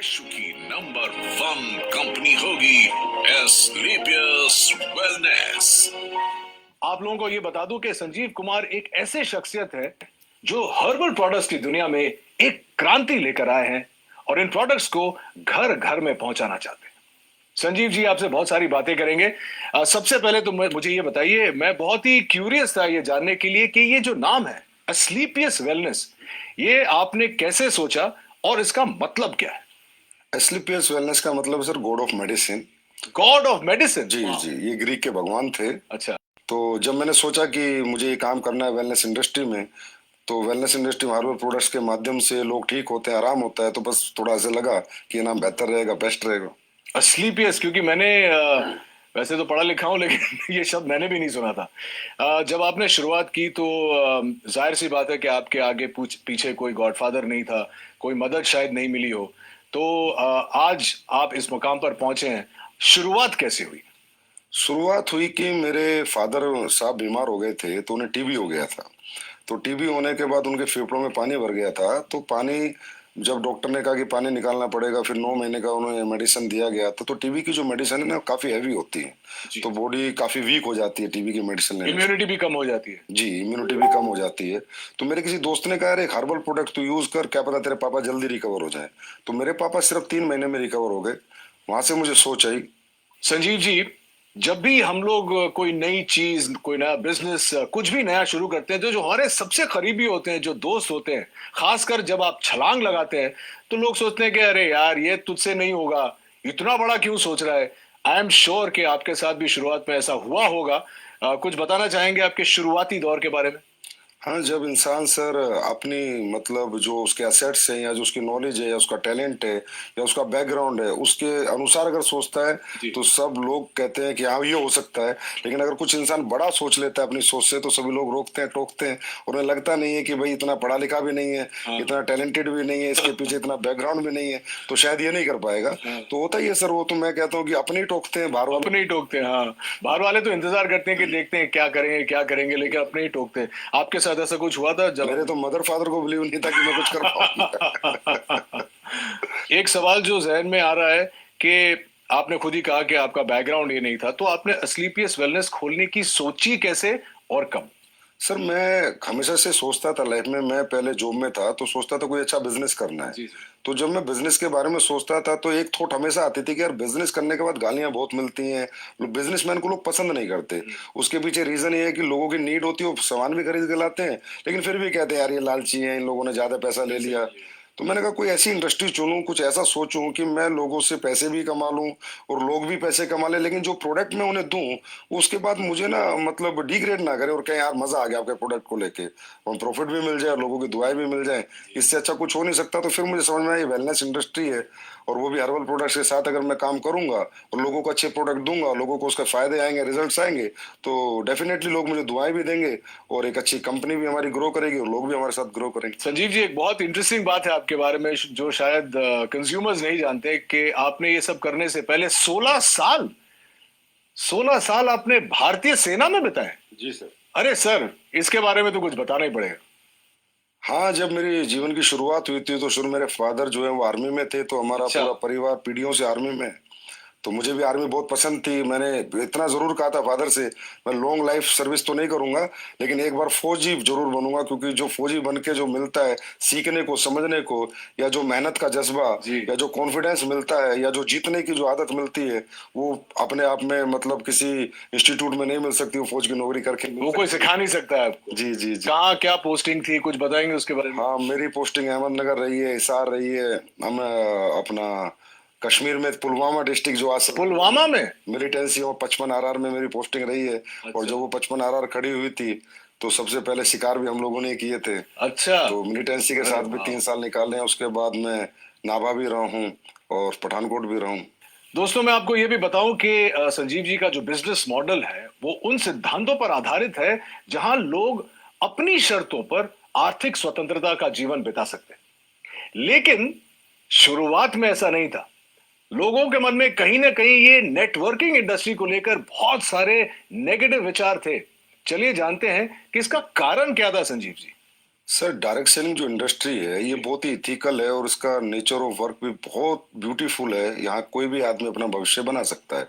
विश्व की number 1 company होगी एस्क्लेपियस वेलनेस। आप लोगों को ये बता दूं कि संजीव कुमार एक ऐसे शख्सियत है जो हर्बल प्रोडक्ट्स की दुनिया में एक क्रांति लेकर आए हैं और इन प्रोडक्ट्स को घर घर में पहुंचाना चाहते हैं। संजीव जी आपसे बहुत सारी बातें करेंगे। सबसे पहले तो मुझे ये बताइए, मैं बहुत ही क्यूरियस था ये जानने के लिए कि ये जो नाम है एस्क्लेपियस वेलनेस, ये आपने कैसे सोचा और इसका मतलब क्या है? एस्क्लेपियस वेलनेस का मतलब है sir god of medicine. God of medicine? जी जी, ये ग्रीक के भगवान थे। अच्छा। तो जब मैंने सोचा कि मुझे ये काम करना है वेलनेस इंडस्ट्री में, तो वेलनेस इंडस्ट्री में हर्बल प्रोडक्ट्स के माध्यम से लोग ठीक होते हैं, आराम होता है, तो बस थोड़ा ऐसे लगा कि ये नाम बेहतर रहेगा, बेस्ट रहेगा। एस्क्लेपियस, क्योंकि मैंने वैसे तो पढ़ा लिखा हूं लेकिन ये शब्द मैंने भी नहीं सुना था। जब आपने शुरुआत की तो जाहिर सी बात है कि आपके आगे पीछे कोई गॉडफादर नहीं था, कोई मदद शायद नहीं मिली हो। तो आज आप इस मुकाम पर पहुंचे हैं, शुरुआत कैसे हुई? शुरुआत हुई कि मेरे फादर साहब बीमार हो गए थे, तो उन्हें टीबी हो गया था। तो टीबी होने के बाद उनके फेफड़ों में पानी भर गया था। तो पानी, जब डॉक्टर ने कहा कि पानी निकालना पड़ेगा, फिर 9 महीने का उन्हें मेडिसिन दिया गया था। तो टीबी की जो मेडिसिन है ना, काफी हैवी होती है, जी। तो बॉडी काफी वीक हो जाती है टीबी की मेडिसिन लेने से। इम्यूनिटी भी कम हो जाती है। जी, इम्यूनिटी भी कम हो जाती है। तो मेरे किसी दोस्त ने कहा, अरे एक हर्बल प्रोडक्ट तू यूज कर, क्या पता तेरे पापा जल्दी रिकवर हो जाए। तो मेरे पापा सिर्फ 3 महीने में रिकवर हो गए। वहां से मुझे सोच आई। संजीव जी, जब भी हम लोग कोई नई चीज, कोई नया बिजनेस, कुछ भी नया शुरू करते हैं, तो जो हमारे सबसे करीबी होते हैं, जो दोस्त होते हैं, खासकर जब आप छलांग लगाते हैं, तो लोग सोचते हैं कि अरे यार ये तुझसे नहीं होगा, इतना बड़ा क्यों सोच रहा है। आई एम श्योर कि आपके साथ भी शुरुआत में ऐसा हुआ होगा। कुछ बताना चाहेंगे आपके शुरुआती दौर के बारे में? हाँ, जब इंसान सर अपनी मतलब जो उसके एसेट्स हैं, या जो उसकी नॉलेज है, या उसका टैलेंट है, या उसका बैकग्राउंड है, उसके अनुसार अगर सोचता है, तो सब लोग कहते हैं कि हाँ ये हो सकता है। लेकिन अगर कुछ इंसान बड़ा सोच लेता है अपनी सोच से, तो सभी लोग रोकते हैं, टोकते हैं, और उन्हें लगता नहीं है कि भाई इतना पढ़ा लिखा भी नहीं है, हाँ। इतना टैलेंटेड भी नहीं है, इसके पीछे इतना बैकग्राउंड भी नहीं है, तो शायद ये नहीं कर पाएगा। हाँ। तो होता ही है सर, वो तो मैं कहता हूँ कि अपने ही टोकते हैं, बाहर वालों अपने ही टोकते हैं। हाँ, बाहर वाले तो इंतजार करते हैं कि देखते हैं क्या करेंगे क्या करेंगे, लेकिन अपने ही टोकते हैं। आपके साथ ऐसा कुछ हुआ था जब? मेरे तो मदर फादर को बिलीव नहीं था कि मैं कुछ कर पाऊंगा। एक सवाल जो जहन में आ रहा है कि आपने खुद ही कहा कि आपका बैकग्राउंड ये नहीं था, तो आपने एस्क्लेपियस वेलनेस खोलने की सोची कैसे और कब? सर मैं हमेशा से सोचता था लाइफ में, मैं पहले जॉब में था तो सोचता था कोई अच्छा बिजनेस करना है। जी जी। तो जब मैं बिजनेस के बारे में सोचता था, तो एक थॉट हमेशा आती थी कि यार बिजनेस करने के बाद गालियां बहुत मिलती हैं, बिजनेसमैन को लोग पसंद नहीं करते। उसके पीछे रीजन ये है कि लोगों की नीड होती है, वो सामान भी खरीद के लाते हैं, लेकिन फिर भी कहते हैं यार ये लालची है, इन लोगों ने ज्यादा पैसा ले लिया। तो मैंने कहा कोई ऐसी इंडस्ट्री चुनूं, कुछ ऐसा सोचूं कि मैं लोगों से पैसे भी कमा लूं और लोग भी पैसे कमा ले, लेकिन जो प्रोडक्ट मैं उन्हें दूं, उसके बाद मुझे ना मतलब डिग्रेड ना करे और कहें यार मजा आ गया आपके प्रोडक्ट को लेके, और प्रॉफिट भी मिल जाए और लोगों की दुआएं भी मिल जाए। इससे अच्छा कुछ हो नहीं सकता। तो फिर मुझे समझ में आया ये वेलनेस इंडस्ट्री है, और वो भी हर्बल प्रोडक्ट्स के साथ अगर मैं काम करूंगा और लोगों को अच्छे प्रोडक्ट दूंगा, लोगों को उसके फायदे आएंगे, रिजल्ट्स आएंगे, तो डेफिनेटली लोग मुझे दुआएं भी देंगे, और एक अच्छी कंपनी भी हमारी ग्रो करेगी और लोग भी हमारे साथ ग्रो करेंगे। संजीव जी, एक बहुत इंटरेस्टिंग बात है आपके बारे में जो शायद कंज्यूमर्स नहीं जानते, कि आपने ये सब करने से पहले 16 साल आपने भारतीय सेना में बिताए। जी सर। अरे सर, इसके बारे में तो कुछ बताना ही पड़ेगा। हाँ, जब मेरी जीवन की शुरुआत हुई थी, तो शुरू मेरे फादर जो है वो आर्मी में थे, तो हमारा अच्छा। पूरा परिवार पीढ़ियों से आर्मी में है। तो मुझे भी आर्मी बहुत पसंद थी। मैंने इतना जरूर कहा था फादर से, मैं लॉन्ग लाइफ सर्विस तो नहीं करूंगा, लेकिन एक बार फौजी जरूर बनूंगा, क्योंकि जो फौजी बन के जो मिलता है सीखने को, समझने को, या जो मेहनत का जज्बा, या जो कॉन्फिडेंस मिलता है, या जो जीतने की जो आदत मिलती है, वो अपने आप में मतलब किसी इंस्टीट्यूट में नहीं मिल सकती, वो फौज की नौकरी करके वो कोई सिखा नहीं सकता है आपको। जी जी जी। कहाँ क्या पोस्टिंग थी, कुछ बताएंगे उसके बारे में? हाँ, मेरी पोस्टिंग अहमदनगर रही है, हिसार रही है, हम अपना कश्मीर में पुलवामा डिस्ट्रिक्ट जो आज पुलवामा में मिलिटेंसी और 55 RR में मेरी पोस्टिंग रही है। अच्छा। और जब वो 55 RR खड़ी हुई थी, तो सबसे पहले शिकार भी हम लोगों ने किए थे। अच्छा। तो मिलिटेंसी के साथ भी 3 साल निकाले हैं। उसके बाद मैं नाभा भी रहा हूँ और पठानकोट भी रहा हूँ। दोस्तों, मैं आपको ये भी बताऊं कि संजीव जी का जो बिजनेस मॉडल है वो उन सिद्धांतों पर आधारित है जहां लोग अपनी शर्तों पर आर्थिक स्वतंत्रता का जीवन बिता सकते हैं। लेकिन शुरुआत में ऐसा नहीं था। लोगों के मन में कहीं ना कहीं ये नेटवर्किंग इंडस्ट्री को लेकर बहुत सारे नेगेटिव विचार थे। चलिए जानते हैं कि इसका कारण क्या था, Sanjeev ji. Sir direct selling जो इंडस्ट्री है ये बहुत ही इथिकल है और इसका नेचर ऑफ वर्क भी बहुत ब्यूटीफुल है। यहाँ कोई भी आदमी अपना भविष्य बना सकता है,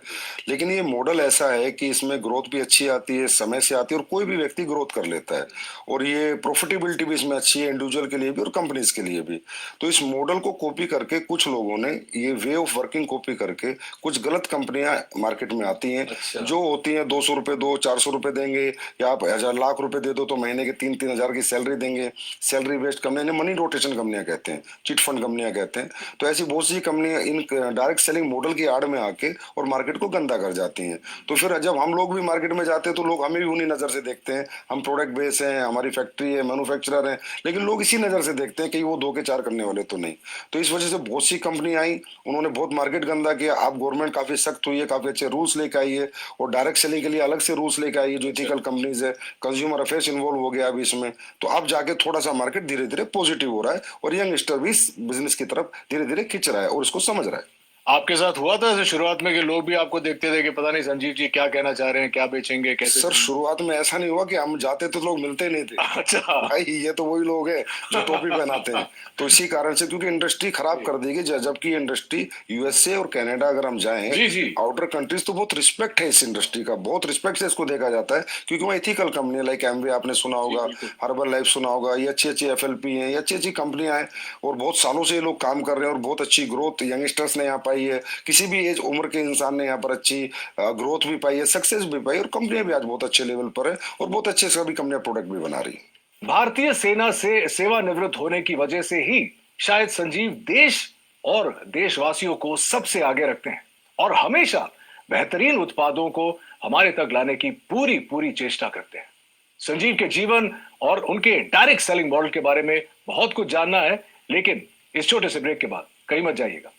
लेकिन ये मॉडल ऐसा है कि इसमें ग्रोथ भी अच्छी आती है, समय से आती है और कोई भी व्यक्ति ग्रोथ कर लेता है और ये प्रॉफिटेबिलिटी भी इसमें अच्छी है, इंडिविजुअल के लिए भी और कंपनीज के लिए भी। तो इस मॉडल को कॉपी करके कुछ लोगों ने ये वे ऑफ वर्किंग कॉपी करके कुछ गलत कंपनियां मार्केट में आती हैं। अच्छा। जो होती हैं 200 रुपए दो, 400 रुपए देंगे या आप 1,000,000 रुपए दे दो तो महीने के 3-3 हजार की सैलरी देंगे। Salary based company, money rotation कंपनियां कहते हैं, चिट फंड कंपनियां कहते हैं। तो ऐसी बहुत सी कंपनियां इन डायरेक्ट सेलिंग मॉडल की आड़ में आके और मार्केट को गंदा कर जाती हैं। तो फिर जब हम लोग भी मार्केट में जाते हैं तो लोग हमें भी उन्हीं नजर से देखते हैं। हम प्रोडक्ट बेस हैं, हमारी फैक्ट्री है, मैन्युफैक्चरर हैं, लेकिन लोग इसी नजर से देखते हैं कि वो दो के चार करने वाले तो नहीं। तो इस वजह से बहुत सी कंपनी आई, उन्होंने बहुत मार्केट गंदा किया। अब गवर्नमेंट काफी सख्त हुई है, काफी अच्छे रूल्स लेके आई है और डायरेक्ट सेलिंग के लिए अलग से रूल्स लेके आई है। जो इथिकल कंपनीज है, कंज्यूमर अफेयर्स इन्वॉल्व हो गया अभी इसमें। तो अब जाके थोड़ा सा मार्केट धीरे धीरे पॉजिटिव हो रहा है और यंगस्टर भी इस बिजनेस की तरफ धीरे धीरे खिंच रहा है और इसको समझ रहा है। आपके साथ हुआ था ऐसे शुरुआत में कि लोग भी आपको देखते थे कि पता नहीं संजीव जी क्या कहना चाह रहे हैं, क्या बेचेंगे, कैसे सर करेंगे? शुरुआत में ऐसा नहीं हुआ कि हम जाते तो लोग मिलते नहीं थे। अच्छा। भाई ये तो वही लोग हैं जो टोपी पहनाते हैं। तो इसी कारण से, क्योंकि इंडस्ट्री खराब कर दी गई, जबकि इंडस्ट्री यूएसए और कनाडा अगर हम जाएं, जी जी। आउटर कंट्रीज, तो बहुत रिस्पेक्ट है इस इंडस्ट्री का, बहुत रिस्पेक्ट से इसको देखा जाता है। क्योंकि वहाँ इथिकल कंपनी लाइक एमवे आपने सुना जी होगा, बिल्कुल। हर्बल लाइफ सुना होगा, ये अच्छी अच्छी एफएलपी हैं, ये अच्छी अच्छी कंपनियां हैं और बहुत सालों से ये लोग काम कर रहे हैं और बहुत अच्छी ग्रोथ यंगस्टर्स ने यहाँ पाई है। किसी भी एज उम्र के इंसान ने यहाँ पर अच्छी ग्रोथ भी पाई है, सक्सेस भी पाई, और कंपनियां भी आज बहुत अच्छे लेवल पर है और बहुत अच्छे सभी कंपनियां प्रोडक्ट भी बना रही है। भारतीय सेना से सेवानिवृत्त होने की वजह से ही शायद संजीव देश और देशवासियों को सबसे आगे रखते हैं और हमेशा बेहतरीन उत्पादों को हमारे तक लाने की पूरी पूरी चेष्टा करते हैं। संजीव के जीवन और उनके डायरेक्ट सेलिंग मॉडल के बारे में बहुत कुछ जानना है, लेकिन इस छोटे से ब्रेक के बाद कहीं मत जाइएगा।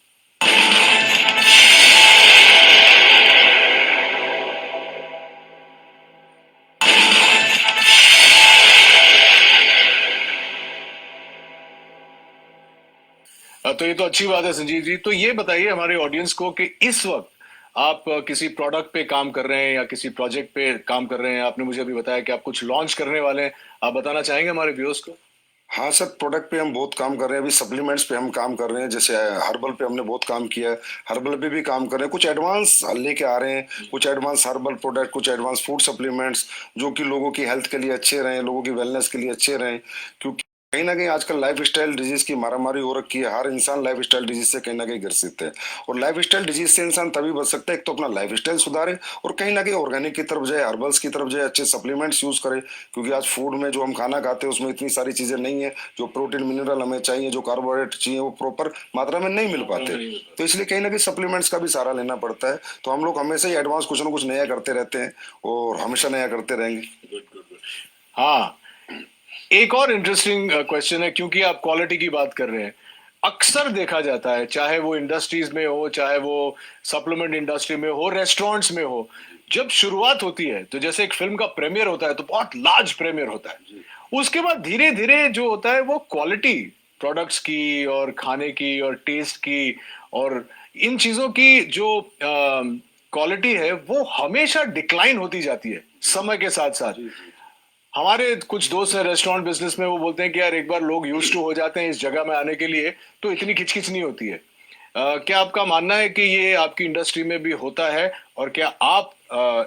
तो ये तो अच्छी बात है संजीव जी। तो ये बताइए हमारे ऑडियंस को कि इस वक्त आप किसी प्रोडक्ट पे काम कर रहे हैं या किसी प्रोजेक्ट पे काम कर रहे हैं। आपने मुझे अभी बताया कि आप कुछ लॉन्च करने वाले हैं। आप बताना चाहेंगे हमारे व्यूअर्स को? हाँ सर, प्रोडक्ट पे हम बहुत काम कर रहे हैं। अभी सप्लीमेंट्स पे हम काम कर रहे हैं, जैसे हर्बल पे हमने बहुत काम किया है, हर्बल पे भी काम कर रहे हैं। कुछ एडवांस लेके आ रहे हैं, कुछ एडवांस हर्बल प्रोडक्ट, कुछ एडवांस फूड सप्लीमेंट्स जो कि लोगों की हेल्थ के लिए अच्छे रहें, लोगों की वेलनेस के लिए अच्छे रहें। क्योंकि कहीं ना कहीं आजकल लाइफ स्टाइल डिजीज की मारामारी हो रखी है। हर इंसान लाइफ स्टाइल डिजीज से कहीं ना कहीं ग्रसित है और लाइफ स्टाइल डिजीज से इंसान तभी बच सकता है, एक तो अपना लाइफ स्टाइल सुधारे और कहीं ना कहीं ऑर्गेनिक की तरफ जाए, हर्बल्स की तरफ जाए, अच्छे सप्लीमेंट्स यूज करे। क्योंकि आज फूड में जो हम खाना खाते हैं उसमें इतनी सारी चीजें नहीं है, जो प्रोटीन मिनरल हमें चाहिए, जो कार्बोहाइड्रेट चाहिए, वो प्रॉपर मात्रा में नहीं मिल पाते। तो इसलिए कहीं ना कहीं सप्लीमेंट्स का भी सहारा लेना पड़ता है। तो हम लोग हमेशा ही एडवांस कुछ ना कुछ नया करते रहते हैं और हमेशा नया करते रहेंगे। हाँ, एक और इंटरेस्टिंग क्वेश्चन है, क्योंकि आप क्वालिटी की बात कर रहे हैं। अक्सर देखा जाता है, चाहे वो इंडस्ट्रीज में हो, चाहे वो सप्लीमेंट इंडस्ट्री में हो, रेस्टोरेंट्स में हो, जब शुरुआत होती है तो जैसे एक फिल्म का प्रीमियर होता है तो बहुत लार्ज प्रीमियर होता है। उसके बाद धीरे धीरे जो होता है वो क्वालिटी प्रोडक्ट्स की और खाने की और टेस्ट की और इन चीजों की जो क्वालिटी है वो हमेशा डिक्लाइन होती जाती है समय के साथ साथ। हमारे कुछ दोस्त हैं रेस्टोरेंट बिजनेस में, वो बोलते हैं कि यार एक बार लोग यूज टू हो जाते हैं इस जगह में आने के लिए तो इतनी खिचखिच नहीं होती है। क्या आपका मानना है कि ये आपकी इंडस्ट्री में भी होता है और क्या आप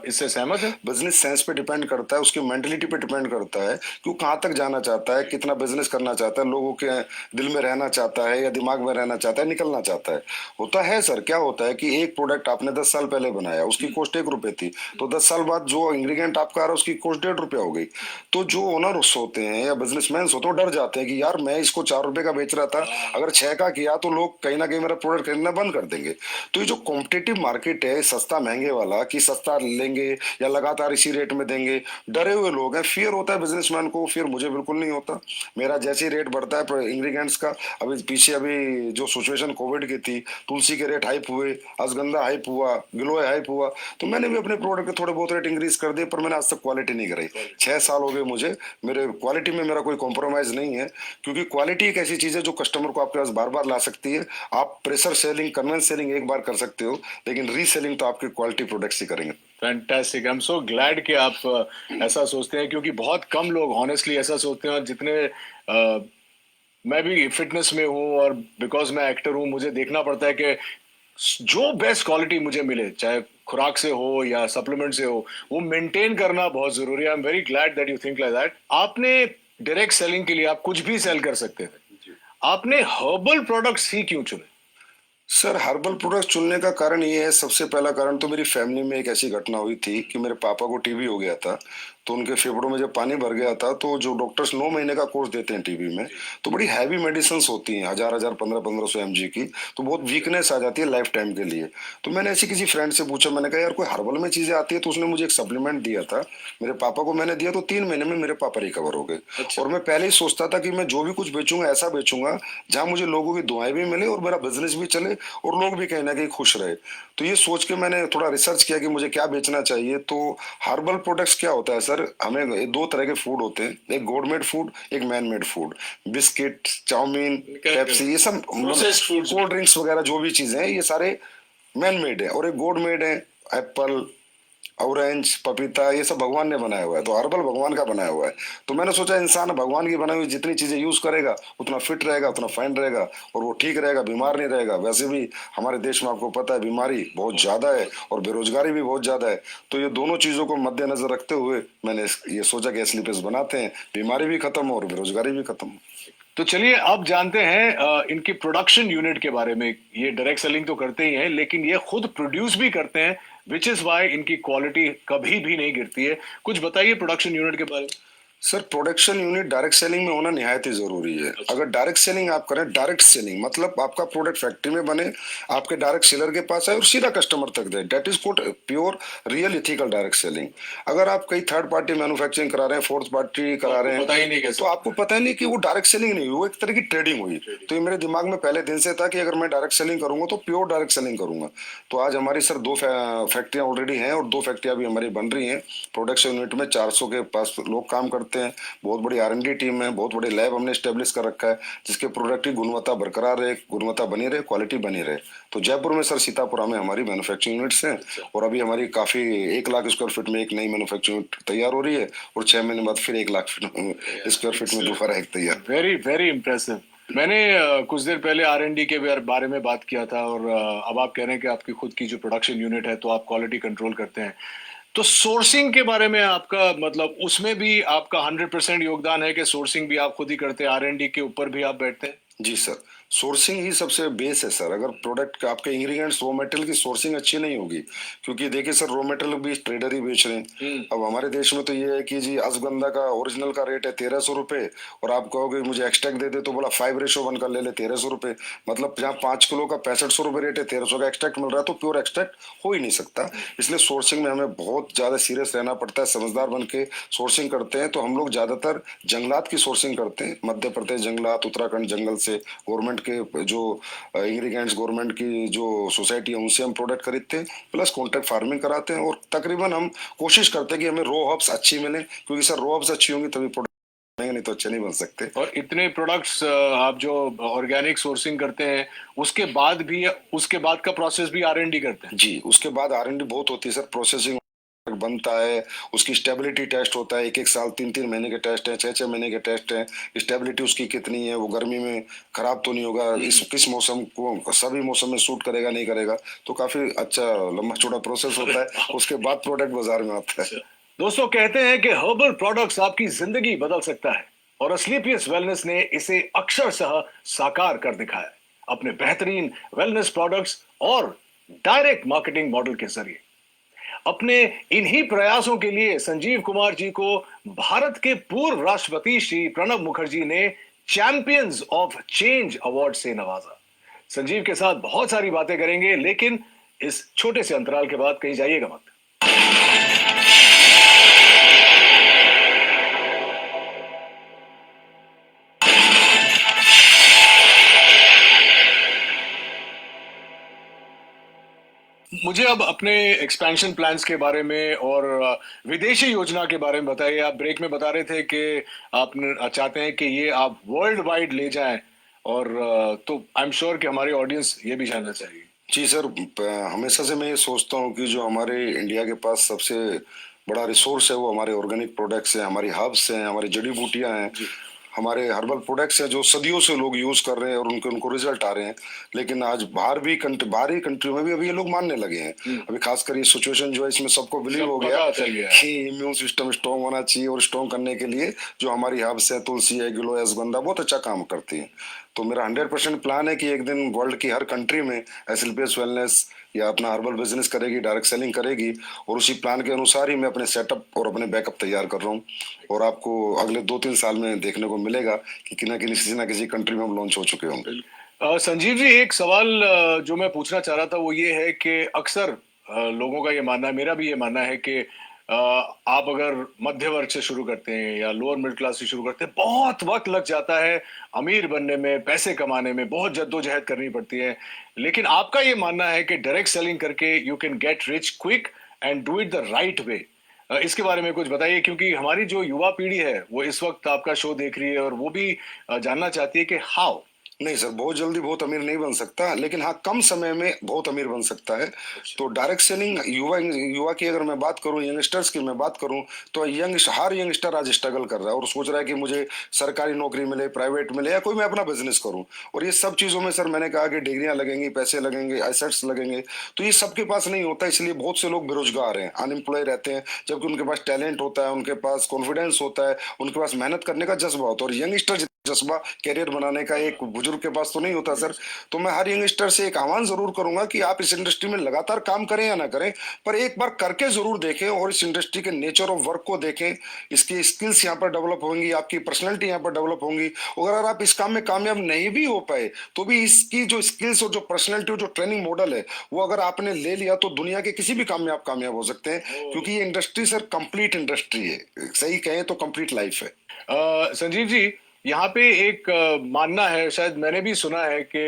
इससे सहमत हैं? बिजनेस सेंस पे डिपेंड करता है, उसकी मेंटलिटी पे डिपेंड करता है कि वो कहाँ तक जाना चाहता है, कितना बिजनेस करना चाहता है, लोगों के दिल में रहना चाहता है या दिमाग में रहना चाहता है, निकलना चाहता है। होता है सर, क्या होता है कि एक प्रोडक्ट आपने 10 साल पहले बनाया, उसकी कॉस्ट 1 रुपए थी, तो 10 साल बाद जो इंग्रेडिएंट आपका आ रहा है उसकी कॉस्ट 1.5 रुपया हो गई। तो जो ओनर्स होते हैं या बिजनेसमैन होते हैं वो डर जाते हैं कि यार मैं इसको 4 रुपए का बेच रहा था, अगर 6 का किया तो लोग कहीं ना कहीं मेरा प्रोडक्ट खरीदना बंद कर देंगे। तो ये जो कॉम्पिटेटिव मार्केट है सस्ता महंगे वाला, कि सस्ता लेंगे या लगातार इसी रेट में देंगे, डरे हुए लोग हैं। फियर होता है बिजनेसमैन को, फियर मुझे बिल्कुल नहीं होता। मेरा जैसे ही रेट बढ़ता है इंग्रेडिएंट्स का, अभी पीछे अभी जो सिचुएशन कोविड की थी, तुलसी के रेट हाइप हुए, अश्वगंधा हाइप हुआ, गिलोय हाइप हुआ, तो मैंने भी अपने प्रोडक्ट के थोड़े बहुत रेट इंक्रीज कर दिए, पर मैंने आज तक क्वालिटी नहीं कराई। 6 साल हो गए मुझे, मेरे क्वालिटी में मेरा कोई कॉम्प्रोमाइज नहीं है। क्योंकि क्वालिटी एक ऐसी चीज है जो कस्टमर को आपके पास बार बार ला सकती है। आप प्रेशर सेलिंग, कन्वेंस सेलिंग एक बार कर सकते हो, लेकिन रीसेलिंग तो आपकी क्वालिटी क्वालिटी प्रोडक्ट्स ही करेंगे। Fantastic, I am so glad कि आप ऐसा सोचते हैं, क्योंकि बहुत कम लोग ऑनेस्टली ऐसा सोचते हैं। और जितने मैं भी फिटनेस में हूँ और बिकॉज मैं एक्टर हूँ, मुझे देखना पड़ता है कि जो बेस्ट क्वालिटी मुझे मिले, चाहे खुराक से हो या सप्लीमेंट से हो, वो मेंटेन करना बहुत जरूरी है। I am very glad that you think like that. आपने डायरेक्ट सेलिंग के लिए आप कुछ भी सेल कर सकते थे, आपने हर्बल प्रोडक्ट्स ही क्यों चुने? सर हर्बल प्रोडक्ट चुनने का कारण ये है, सबसे पहला कारण तो मेरी फैमिली में एक ऐसी घटना हुई थी कि मेरे पापा को टीबी हो गया था। तो उनके फेफड़ों में जब पानी भर गया था, तो जो डॉक्टर्स 9 महीने का कोर्स देते हैं टीबी में, तो बड़ी हैवी मेडिसिन होती हैं, 1000 1500 mg की, तो बहुत वीकनेस आ जाती है लाइफ टाइम के लिए। तो मैंने ऐसी किसी फ्रेंड से पूछा, मैंने कहा यार कोई हर्बल में चीजें आती है, तो उसने मुझे एक सप्लीमेंट दिया था, मेरे पापा को मैंने दिया, तो 3 महीने में मेरे पापा रिकवर हो गए। अच्छा। और मैं पहले ही सोचता था कि मैं जो भी कुछ बेचूंगा ऐसा बेचूंगा जहां मुझे लोगों की दुआएं भी मिले और मेरा बिजनेस भी चले और लोग भी कहीं ना कहीं खुश रहे। तो ये सोच के मैंने थोड़ा रिसर्च किया कि मुझे क्या बेचना चाहिए। तो हर्बल प्रोडक्ट्स क्या होता है सर, हमें दो तरह के फूड होते हैं, एक गॉड मेड फूड, एक man made food. Biscuit, chowmein, Pepsi, ये सब Processed foods। कोल्ड ड्रिंक्स वगैरह जो भी चीजें हैं, ये सारे मैन मेड है। और एक गॉड मेड है, एप्पल, ऑरेंज, पपीता, ये सब भगवान ने बनाया हुआ है। तो हर्बल भगवान का बनाया हुआ है। तो मैंने सोचा इंसान भगवान की बनाई हुई जितनी चीजें यूज करेगा उतना फिट रहेगा, उतना फाइन रहेगा और वो ठीक रहेगा, बीमार नहीं रहेगा। वैसे भी हमारे देश में आपको पता है बीमारी बहुत ज्यादा है और बेरोजगारी भी बहुत ज्यादा है। तो ये दोनों चीजों को मद्देनजर रखते हुए मैंने ये सोचा कि एस्लीपियस बनाते हैं, बीमारी भी खत्म हो और बेरोजगारी भी खत्म हो। तो चलिए अब जानते हैं इनकी प्रोडक्शन यूनिट के बारे में। ये डायरेक्ट सेलिंग तो करते ही हैं, लेकिन ये खुद प्रोड्यूस भी करते हैं, विच इज वाई इनकी क्वालिटी कभी भी नहीं गिरती है। कुछ बताइए प्रोडक्शन यूनिट के बारे में। Sir production unit direct selling में होना निहायत ही जरूरी है। अगर डायरेक्ट सेलिंग आप करें, डायरेक्ट सेलिंग मतलब आपका प्रोडक्ट फैक्ट्री में बने, आपके डायरेक्ट सेलर के पास आए और सीधा कस्टमर तक दे, that is called pure real ethical direct selling. अगर आप कई थर्ड पार्टी मैन्युफैक्चरिंग करा रहे हैं, फोर्थ पार्टी करा रहे पता ही नहीं हैं, कैसे। तो आपको पता ही नहीं कि वो डायरेक्ट सेलिंग नहीं हुई, वो एक तरह की ट्रेडिंग हुई। तो ये मेरे दिमाग में पहले दिन से था कि अगर मैं डायरेक्ट सेलिंग करूंगा तो प्योर डायरेक्ट सेलिंग करूंगा। तो आज हमारी सर दो फैक्ट्रियां ऑलरेडी हैं और दो फैक्ट्रियां भी हमारी बन रही हैं। प्रोडक्शन यूनिट में 400 के पास लोग काम करते हैं। बहुत बड़ी R&D टीम है, बहुत बड़े लैब हमने स्टेब्लिश कर रखा है जिसके प्रोडक्ट की गुणवत्ता बरकरार रहे, गुणवत्ता बनी रहे, क्वालिटी बनी रहे। तो जयपुर में सर सीतापुरा में हमारी मैन्युफैक्चरिंग यूनिट्स हैं और अभी हमारी काफी 1 लाख स्क्वायर फीट में एक नई मैन्युफैक्चरिंग यूनिट तैयार हो रही है और 6 महीने बाद फिर 1 लाख स्क्वायर फीट में दोबारा एक तैयार। Very very impressive. मैंने कुछ देर पहले R&D के बारे में बात किया था, और अब आप कह रहे हैं कि आपकी खुद की जो प्रोडक्शन यूनिट है, तो आप क्वालिटी कंट्रोल करते हैं। तो सोर्सिंग के बारे में आपका मतलब, उसमें भी आपका 100% योगदान है कि सोर्सिंग भी आप खुद ही करते हैं, R&D के ऊपर भी आप बैठते हैं? जी सर, सोर्सिंग ही सबसे बेस है सर। अगर प्रोडक्ट का आपके इंग्रेडिएंट्स रॉ मटेरियल की सोर्सिंग अच्छी नहीं होगी, क्योंकि देखिए सर रॉ मटेरियल भी ट्रेडर ही बेच रहे हैं। अब हमारे देश में तो ये है कि जी अश्वगंधा का ओरिजिनल का रेट है 1300 रुपए और आप कहोगे मुझे एक्सट्रैक्ट दे दे, तो बोला 5:1 का ले ले 1300 रुपए। मतलब जहाँ 5 किलो का 6500 रुपए रेट है, 1300 का एक्सट्रैक्ट मिल रहा है, तो प्योर एक्सट्रैक्ट हो ही नहीं सकता। इसलिए सोर्सिंग में हमें बहुत ज्यादा सीरियस रहना पड़ता है, समझदार बन के सोर्सिंग करते हैं। तो हम लोग ज्यादातर जंगलात की सोर्सिंग करते हैं, मध्य प्रदेश जंगलात, उत्तराखंड जंगल से, गवर्नमेंट के जो इंग्रेडिएंट्स, गवर्नमेंट की जो सोसाइटी है उनसे हम प्रोडक्ट खरीदते हैं, प्लस कॉन्ट्रैक्ट फार्मिंग कराते हैं। और तकरीबन हम कोशिश करते हैं कि हमें रॉ हर्ब्स अच्छी मिले, क्योंकि सर रॉ हर्ब्स अच्छी होंगी तभी प्रोडक्ट बनेंगे, नहीं तो अच्छे नहीं बन सकते। और इतने प्रोडक्ट्स आप जो ऑर्गेनिक सोर्सिंग करते हैं, उसके बाद भी, उसके बाद का प्रोसेस भी R&D करते हैं? जी, उसके बाद R&D बहुत होती है सर। प्रोसेसिंग बनता है, उसकी स्टेबिलिटी टेस्ट होता है, 1-1 साल 3-3 महीने के टेस्ट हैं, 6-6 महीने के टेस्ट हैं। स्टेबिलिटी उसकी कितनी है, वो गर्मी में खराब तो नहीं होगा, इस किस मौसम को सभी मौसम में सूट करेगा नहीं करेगा। तो काफी अच्छा लंबा चौड़ा प्रोसेस होता है, उसके बाद प्रोडक्ट बाजार में आता है। दोस्तों, कहते हैं कि हर्बल प्रोडक्ट्स आपकी जिंदगी बदल सकता है, और असलीपियस वेलनेस ने इसे अक्षरशः साकार कर दिखाया अपने बेहतरीन वेलनेस प्रोडक्ट्स और डायरेक्ट मार्केटिंग मॉडल के जरिए। अपने इन्हीं प्रयासों के लिए संजीव कुमार जी को भारत के पूर्व राष्ट्रपति श्री प्रणब मुखर्जी ने चैंपियंस ऑफ चेंज अवार्ड से नवाजा। संजीव के साथ बहुत सारी बातें करेंगे, लेकिन इस छोटे से अंतराल के बाद कहीं जाइएगा मत। मुझे अब अपने एक्सपेंशन प्लान्स के बारे में और विदेशी योजना के बारे में बताइए। आप ब्रेक में बता रहे थे कि आप चाहते हैं कि ये आप वर्ल्ड वाइड ले जाएं, और तो आई एम श्योर कि हमारी ऑडियंस ये भी जानना चाहिए। जी सर, हमेशा से मैं ये सोचता हूँ कि जो हमारे इंडिया के पास सबसे बड़ा रिसोर्स है वो हमारे ऑर्गेनिक प्रोडक्ट्स हैं, हमारी हर्ब्स हैं, हमारी जड़ी बूटियां हैं, हमारे हर्बल प्रोडक्ट्स हैं जो सदियों से लोग यूज कर रहे हैं और उनके उनको रिजल्ट आ रहे हैं। लेकिन आज बाहरी कंट्री में भी अभी ये लोग मानने लगे हैं। अभी खासकर ये सिचुएशन जो है इसमें सबको बिलीव सब हो गया पता चल गया। कि इम्यून सिस्टम स्ट्रांग होना चाहिए, और स्ट्रांग करने के लिए जो हमारी हर्ब्स है, तुलसी है, गिलोय, अश्वगंधा बहुत अच्छा काम करती है। तो मेरा 100% प्लान है कि एक दिन वर्ल्ड की हर कंट्री में एसएलपीएस वेलनेस या अपना हर्बल बिजनेस करेगी, डायरेक्ट सेलिंग करेगी, और उसी प्लान के अनुसार ही मैं अपने सेटअप और अपने बैकअप तैयार कर रहा हूँ। और आपको अगले 2-3 साल में देखने को मिलेगा कि किसी ना किसी कंट्री में हम लॉन्च हो चुके होंगे। संजीव जी, एक सवाल जो मैं पूछना चाह रहा था वो ये है कि अक्सर लोगों का ये मानना है, मेरा भी ये मानना है कि आप अगर मध्य वर्ग से शुरू करते हैं या लोअर मिडिल क्लास से शुरू करते हैं, बहुत वक्त लग जाता है अमीर बनने में, पैसे कमाने में, बहुत जद्दोजहद करनी पड़ती है। लेकिन आपका ये मानना है कि डायरेक्ट सेलिंग करके you can get rich quick and do it the right way. इसके बारे में कुछ बताइए, क्योंकि हमारी जो युवा पीढ़ी है वो इस वक्त आपका शो देख रही है और वो भी जानना चाहती है कि हाउ। नहीं सर, बहुत जल्दी बहुत अमीर नहीं बन सकता, लेकिन हाँ कम समय में बहुत अमीर बन सकता है। तो डायरेक्ट सेलिंग युवा युवा की अगर मैं बात करूं, यंगस्टर्स की मैं बात करूं, तो हर यंगस्टर आज स्ट्रगल कर रहा है और सोच रहा है कि मुझे सरकारी नौकरी मिले, प्राइवेट मिले, या कोई मैं अपना बिजनेस करूं। और ये सब चीजों में सर मैंने कहा कि डिग्रियां लगेंगी, पैसे लगेंगे, एसेट्स लगेंगे, तो ये सबके पास नहीं होता। इसलिए बहुत से लोग बेरोजगार हैं, अनएम्प्लॉय रहते हैं, जबकि उनके पास टैलेंट होता है, उनके पास कॉन्फिडेंस होता है, उनके पास मेहनत करने का जज्बा होता है। और यंगस्टर जज्बा कैरियर बनाने का एक बुजुर्ग के पास तो नहीं होता सर। तो मैं हर यंगस्टर से एक आह्वान जरूर करूंगा कि आप इस इंडस्ट्री में लगातार काम करें या ना करें, पर एक बार करके जरूर देखें और इस इंडस्ट्री के नेचर ऑफ वर्क को देखें। इसकी स्किल्स यहाँ पर डेवलप होंगी, आपकी पर्सनैलिटी यहाँ पर डेवलप होंगी। और अगर आप इस काम में कामयाब नहीं भी हो पाए तो भी इसकी जो स्किल्स और जो पर्सनैलिटी और जो ट्रेनिंग मॉडल है वो अगर आपने ले लिया तो दुनिया के किसी भी काम में आप कामयाब हो सकते हैं। क्योंकि ये इंडस्ट्री सर कंप्लीट इंडस्ट्री है, सही कहें तो कंप्लीट लाइफ है। संजीव जी, यहाँ पे एक मानना है, शायद मैंने भी सुना है कि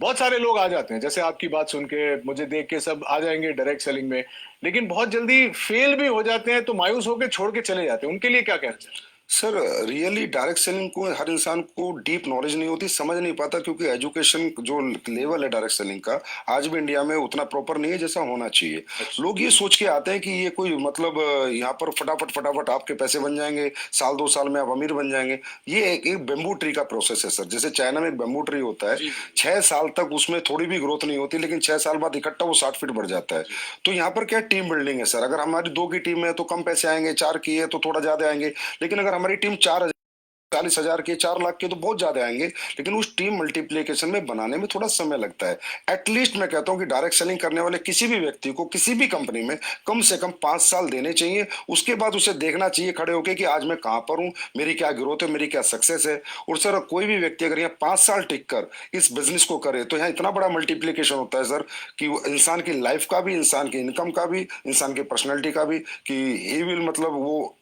बहुत सारे लोग आ जाते हैं, जैसे आपकी बात सुन के मुझे देख के सब आ जाएंगे डायरेक्ट सेलिंग में, लेकिन बहुत जल्दी फेल भी हो जाते हैं तो मायूस होकर छोड़ के चले जाते हैं। उनके लिए क्या कहना चाहिए? सर रियली डायरेक्ट सेलिंग को हर इंसान को डीप नॉलेज नहीं होती, समझ नहीं पाता, क्योंकि एजुकेशन जो लेवल है डायरेक्ट सेलिंग का आज भी इंडिया में उतना प्रॉपर नहीं है जैसा होना चाहिए। लोग ये सोच के आते हैं कि ये कोई मतलब यहाँ पर फटाफट फटाफट आपके पैसे बन जाएंगे, साल 2 साल में आप अमीर बन जाएंगे। ये एक बेम्बू ट्री का प्रोसेस है सर। जैसे चाइना में एक बेम्बू ट्री होता है, 6 साल तक उसमें थोड़ी भी ग्रोथ नहीं होती, लेकिन 6 साल बाद इकट्ठा वो 60 फीट बढ़ जाता है। तो यहाँ पर क्या टीम बिल्डिंग है सर। अगर हमारी 2 की टीम है तो कम पैसे आएंगे, 4 की है तो थोड़ा ज्यादा आएंगे, लेकिन अगर हमारी टीम 40,000 के, 4 लाख के, तो बहुत ज्यादा आएंगे। लेकिन उस टीम मल्टीप्लीकेशन में बनाने में थोड़ा समय लगता है। एटलीस्ट मैं कहता हूं कि डायरेक्ट सेलिंग करने वाले किसी भी व्यक्ति को किसी भी कंपनी में कम से कम 5 साल देने चाहिए। उसके बाद उसे देखना चाहिए खड़े होके कि आज मैं कहां पर हूं, मेरी क्या ग्रोथ है, मेरी क्या सक्सेस है। और सर कोई भी व्यक्ति अगर यहाँ 5 साल टिक कर इस बिजनेस को करे तो यहाँ इतना बड़ा मल्टीप्लीकेशन होता है सर कि वो इंसान की लाइफ का भी, इंसान की इनकम का भी, इंसान की पर्सनैलिटी का भी, कि ही विल मतलब वो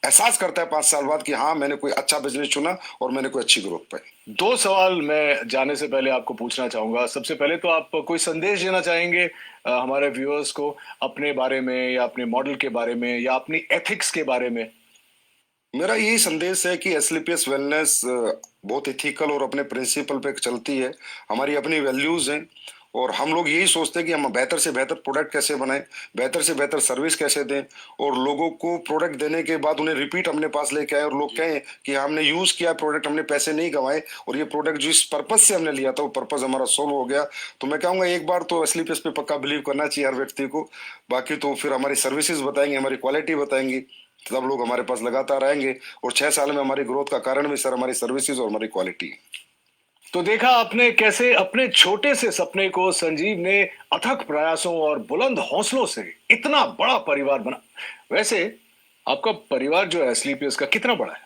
एहसास करता है 5 साल बाद कि हाँ मैंने कोई अच्छा बिजनेस चुना और मैंने कोई अच्छी ग्रोथ पाई। 2 सवाल मैं जाने से पहले आपको पूछना चाहूंगा। सबसे पहले तो आप कोई संदेश देना चाहेंगे हमारे व्यूअर्स को अपने बारे में या अपने मॉडल के बारे में या अपनी एथिक्स के बारे में? मेरा यही संदेश है कि एसलीपीएस वेलनेस बहुत इथिकल और अपने प्रिंसिपल पे चलती है। हमारी अपनी वैल्यूज हैं और हम लोग यही सोचते हैं कि हम बेहतर से बेहतर प्रोडक्ट कैसे बनाएं, बेहतर से बेहतर सर्विस कैसे दें, और लोगों को प्रोडक्ट देने के बाद उन्हें रिपीट अपने पास लेके आए और लोग कहें कि हमने यूज किया प्रोडक्ट, हमने पैसे नहीं गंवाए, और ये प्रोडक्ट जिस पर्पज से हमने लिया था वो पर्पज हमारा सोल्व हो गया। तो मैं कहूंगा एक बार तो एसलीपीएस पे पक्का बिलीव करना चाहिए हर व्यक्ति को। बाकी तो फिर हमारी सर्विसेज बताएंगे, हमारी क्वालिटी बताएंगी, तब लोग हमारे पास लगातार आएंगे। और 6 साल में हमारी ग्रोथ का कारण भी सर हमारी सर्विसेज और हमारी क्वालिटी है। तो देखा आपने कैसे अपने छोटे से सपने को संजीव ने अथक प्रयासों और बुलंद हौसलों से इतना बड़ा परिवार बना। वैसे आपका परिवार जो है स्लीपियस का कितना बड़ा है?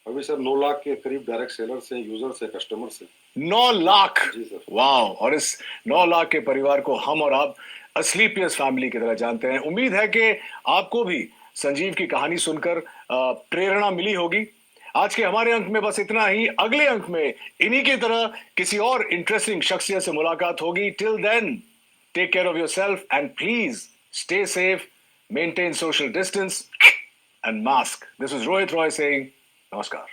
अभी सर 9 लाख के करीब डायरेक्ट सेलर्स हैं, यूजर्स हैं, कस्टमर्स हैं। 9 लाख? जी सर। वाह! और इस 9 लाख के परिवार को हम और आप स्लीपियस फैमिली की तरह जानते हैं। उम्मीद है कि आपको भी संजीव की कहानी सुनकर प्रेरणा मिली होगी। आज के हमारे अंक में बस इतना ही। अगले अंक में इन्हीं की तरह किसी और इंटरेस्टिंग शख्सियत से मुलाकात होगी। Till then, take care of yourself and please stay safe, maintain social distance and mask. This is Rohit Roy saying नमस्कार।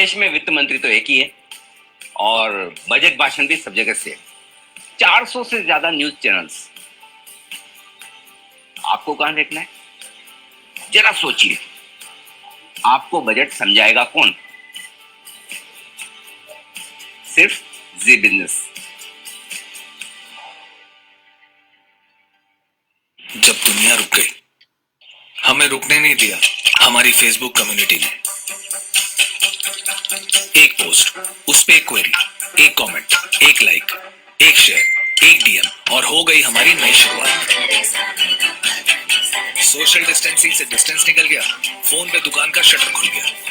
देश में वित्त मंत्री तो एक ही है और बजट भाषण भी सब जगह से 400 से ज्यादा न्यूज चैनल्स। आपको कहां देखना है? जरा सोचिए, आपको बजट समझाएगा कौन? सिर्फ जी बिजनेस। जब दुनिया रुक गई, हमें रुकने नहीं दिया हमारी फेसबुक कम्युनिटी ने। एक पोस्ट, उस पे एक क्वेरी, एक कमेंट, एक लाइक, एक शेयर, एक डीएम और हो गई हमारी नई शुरुआत। सोशल डिस्टेंसिंग से डिस्टेंस निकल गया, फोन पे दुकान का शटर खुल गया।